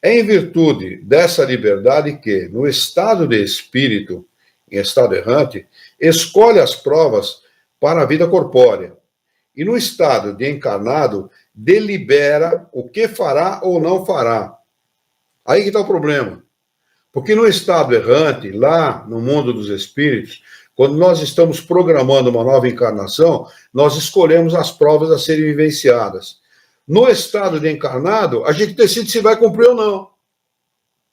É em virtude dessa liberdade que, no estado de espírito, em estado errante, escolhe as provas para a vida corpórea. E no estado de encarnado, delibera o que fará ou não fará. Aí que está o problema. Porque no estado errante, lá no mundo dos espíritos, quando nós estamos programando uma nova encarnação, nós escolhemos as provas a serem vivenciadas. No estado de encarnado, a gente decide se vai cumprir ou não.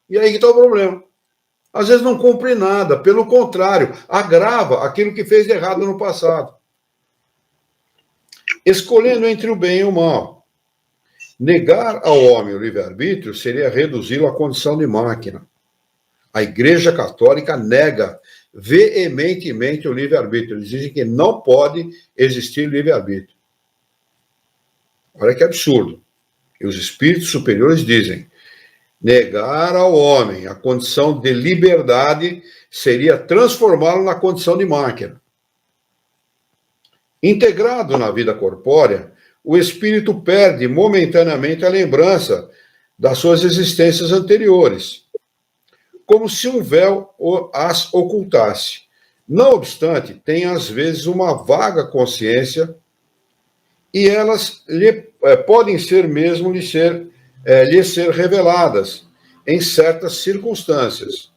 E aí que está o problema. Às vezes não cumpre nada, pelo contrário, agrava aquilo que fez de errado no passado. Escolhendo entre o bem e o mal. Negar ao homem o livre-arbítrio seria reduzi-lo à condição de máquina. A Igreja Católica nega veementemente o livre-arbítrio. Eles dizem que não pode existir livre-arbítrio. Olha que absurdo. E os espíritos superiores dizem: negar ao homem a condição de liberdade seria transformá-lo na condição de máquina. Integrado na vida corpórea, o espírito perde momentaneamente a lembrança das suas existências anteriores, como se um véu as ocultasse. Não obstante, tem às vezes uma vaga consciência e elas podem ser mesmo lhe ser reveladas em certas circunstâncias.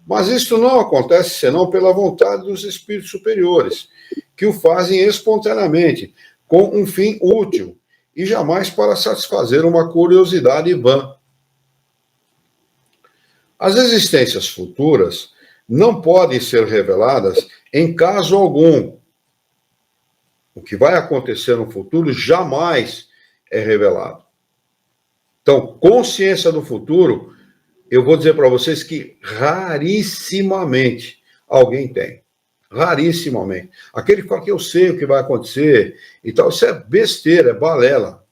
Mas isto não acontece senão pela vontade dos espíritos superiores, que o fazem espontaneamente, com um fim útil, e jamais para satisfazer uma curiosidade vã. As existências futuras não podem ser reveladas em caso algum. O que vai acontecer no futuro jamais é revelado. Então, consciência do futuro, eu vou dizer para vocês que rarissimamente alguém tem. Rarissimamente. Aquele que fala que eu sei o que vai acontecer e tal, isso é besteira, é balela.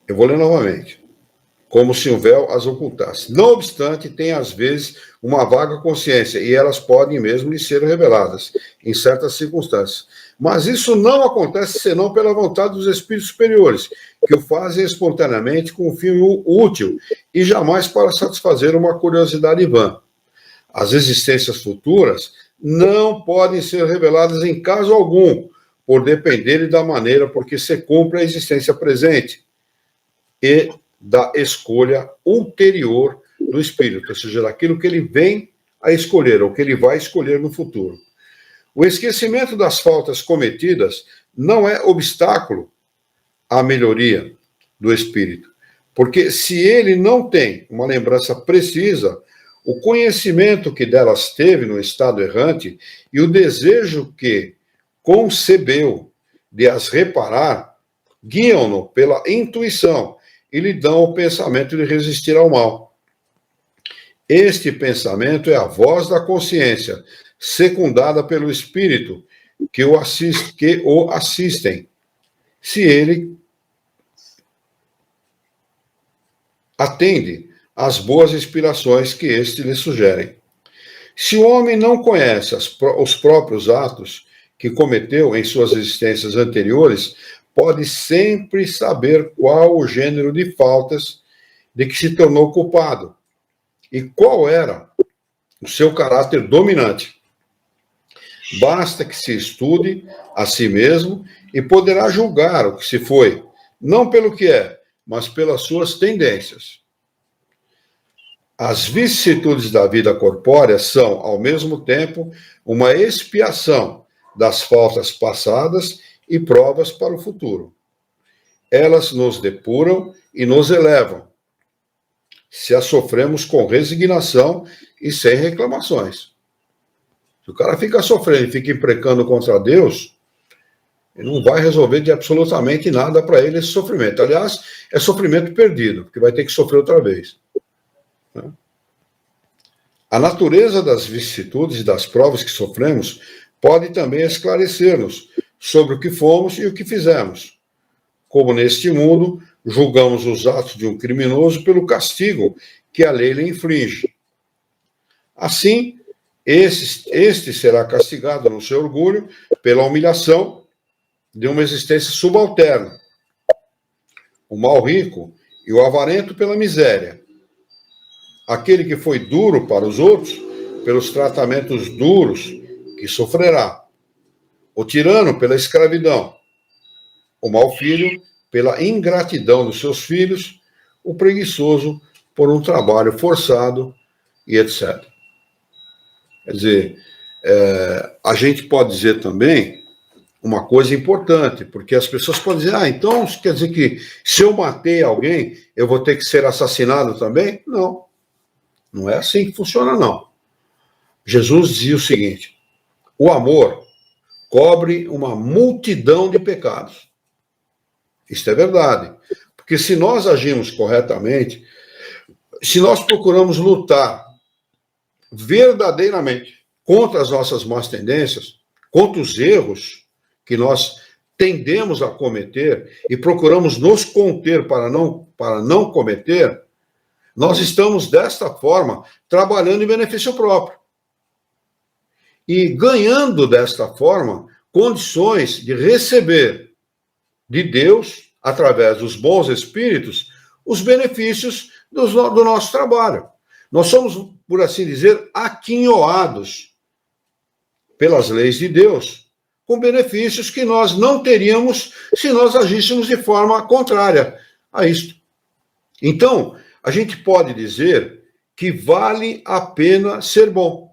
Eu vou ler novamente. Como se um véu as ocultasse. Não obstante, tem às vezes uma vaga consciência e elas podem mesmo lhe ser reveladas em certas circunstâncias. Mas isso não acontece senão pela vontade dos espíritos superiores, que o fazem espontaneamente com um fim útil e jamais para satisfazer uma curiosidade vã. As existências futuras não podem ser reveladas em caso algum, por dependerem da maneira por que se cumpre a existência presente e da escolha ulterior do espírito, ou seja, daquilo que ele vem a escolher, ou que ele vai escolher no futuro. O esquecimento das faltas cometidas não é obstáculo à melhoria do espírito, porque se ele não tem uma lembrança precisa, o conhecimento que delas teve no estado errante e o desejo que concebeu de as reparar, guiam-no pela intuição e lhe dão o pensamento de resistir ao mal. Este pensamento é a voz da consciência, secundada pelo espírito que o assistem, se ele atende às boas inspirações que este lhe sugerem. Se o homem não conhece os próprios atos que cometeu em suas existências anteriores, pode sempre saber qual o gênero de faltas de que se tornou culpado e qual era o seu caráter dominante. Basta que se estude a si mesmo e poderá julgar o que se foi, não pelo que é, mas pelas suas tendências. As vicissitudes da vida corpórea são, ao mesmo tempo, uma expiação das faltas passadas e provas para o futuro. Elas nos depuram e nos elevam, se as sofremos com resignação e sem reclamações. Se o cara fica sofrendo e fica imprecando contra Deus, ele não vai resolver de absolutamente nada para ele esse sofrimento. Aliás, é sofrimento perdido, porque vai ter que sofrer outra vez. A natureza das vicissitudes e das provas que sofremos pode também esclarecer-nos sobre o que fomos e o que fizemos. Como neste mundo, julgamos os atos de um criminoso pelo castigo que a lei lhe inflige. Assim, este será castigado no seu orgulho pela humilhação de uma existência subalterna. O mal rico e o avarento pela miséria. Aquele que foi duro para os outros, pelos tratamentos duros que sofrerá. O tirano pela escravidão, o mau filho pela ingratidão dos seus filhos, o preguiçoso por um trabalho forçado e etc. Quer dizer, a gente pode dizer também uma coisa importante, porque as pessoas podem dizer, então quer dizer que se eu matei alguém, eu vou ter que ser assassinado também? Não, não é assim que funciona, não. Jesus dizia o seguinte, o amor cobre uma multidão de pecados. Isso é verdade. Porque se nós agimos corretamente, se nós procuramos lutar verdadeiramente contra as nossas más tendências, contra os erros que nós tendemos a cometer e procuramos nos conter para não cometer, nós estamos, desta forma, trabalhando em benefício próprio. E ganhando, desta forma, condições de receber de Deus, através dos bons espíritos, os benefícios do nosso trabalho. Nós somos, por assim dizer, aquinhoados pelas leis de Deus, com benefícios que nós não teríamos se nós agíssemos de forma contrária a isto. Então, a gente pode dizer que vale a pena ser bom.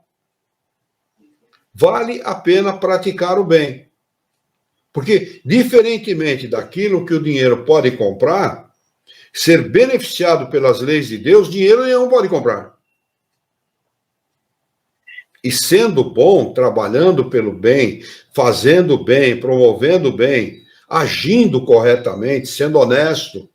Vale a pena praticar o bem. Porque, diferentemente daquilo que o dinheiro pode comprar, ser beneficiado pelas leis de Deus, dinheiro nenhum pode comprar. E sendo bom, trabalhando pelo bem, fazendo bem, promovendo o bem, agindo corretamente, sendo honesto,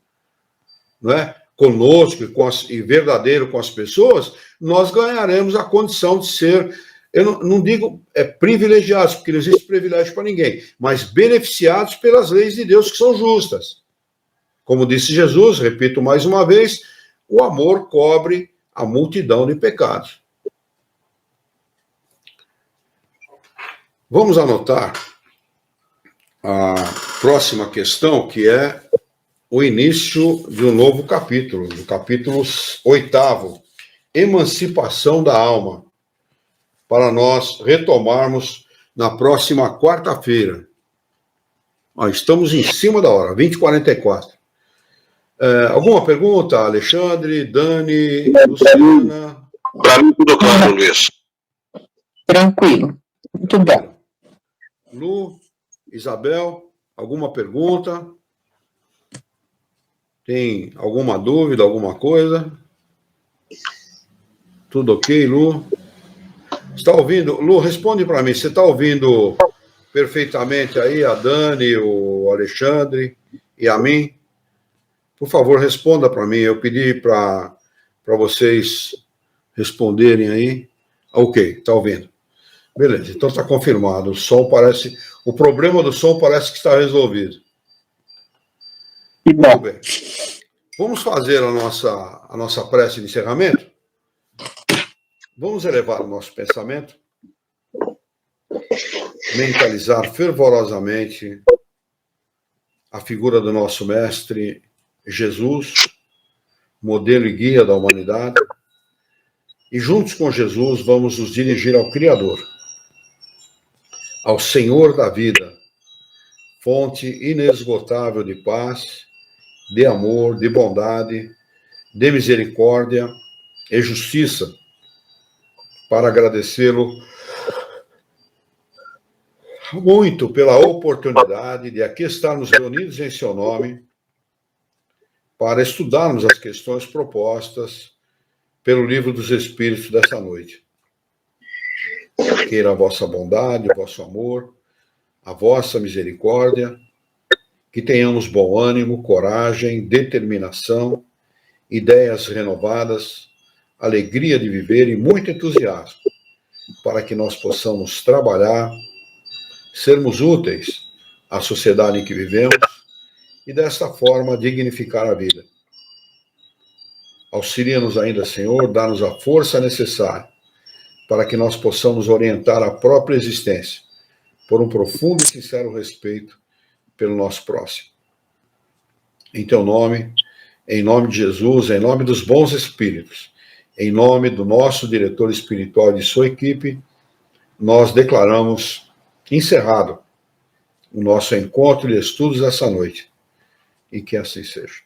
não é? Conosco e verdadeiro com as pessoas, nós ganharemos a condição de ser, eu não digo privilegiados, porque não existe privilégio para ninguém, mas beneficiados pelas leis de Deus que são justas. Como disse Jesus, repito mais uma vez, o amor cobre a multidão de pecados. Vamos anotar a próxima questão, que é o início de um novo capítulo, do capítulo 8º, Emancipação da Alma, para nós retomarmos na próxima quarta-feira. Estamos em cima da hora, 20h44. Alguma pergunta, Alexandre, Dani, Luciana? Para mim, tudo claro, Luiz. Tranquilo. Muito bom. Lu, Isabel, alguma pergunta? Tem alguma dúvida, alguma coisa? Tudo ok, Lu? Está ouvindo? Lu, responde para mim. Você está ouvindo perfeitamente aí a Dani, o Alexandre e a mim? Por favor, responda para mim. Eu pedi para vocês responderem aí. Ok, está ouvindo. Beleza, então está confirmado. O problema do som parece que está resolvido. Muito bem. Vamos fazer a nossa prece de encerramento? Vamos elevar o nosso pensamento, mentalizar fervorosamente a figura do nosso mestre Jesus, modelo e guia da humanidade, e juntos com Jesus vamos nos dirigir ao Criador, ao Senhor da vida, fonte inesgotável de paz, de amor, de bondade, de misericórdia e justiça, para agradecê-lo muito pela oportunidade de aqui estarmos reunidos em seu nome para estudarmos as questões propostas pelo Livro dos Espíritos dessa noite. Queira a vossa bondade, o vosso amor, a vossa misericórdia, que tenhamos bom ânimo, coragem, determinação, ideias renovadas, alegria de viver e muito entusiasmo, para que nós possamos trabalhar, sermos úteis à sociedade em que vivemos e, desta forma, dignificar a vida. Auxilia-nos ainda, Senhor, dá-nos a força necessária para que nós possamos orientar a própria existência por um profundo e sincero respeito pelo nosso próximo. Em teu nome, em nome de Jesus, em nome dos bons espíritos, em nome do nosso diretor espiritual e de sua equipe, nós declaramos encerrado o nosso encontro de estudos essa noite. E que assim seja.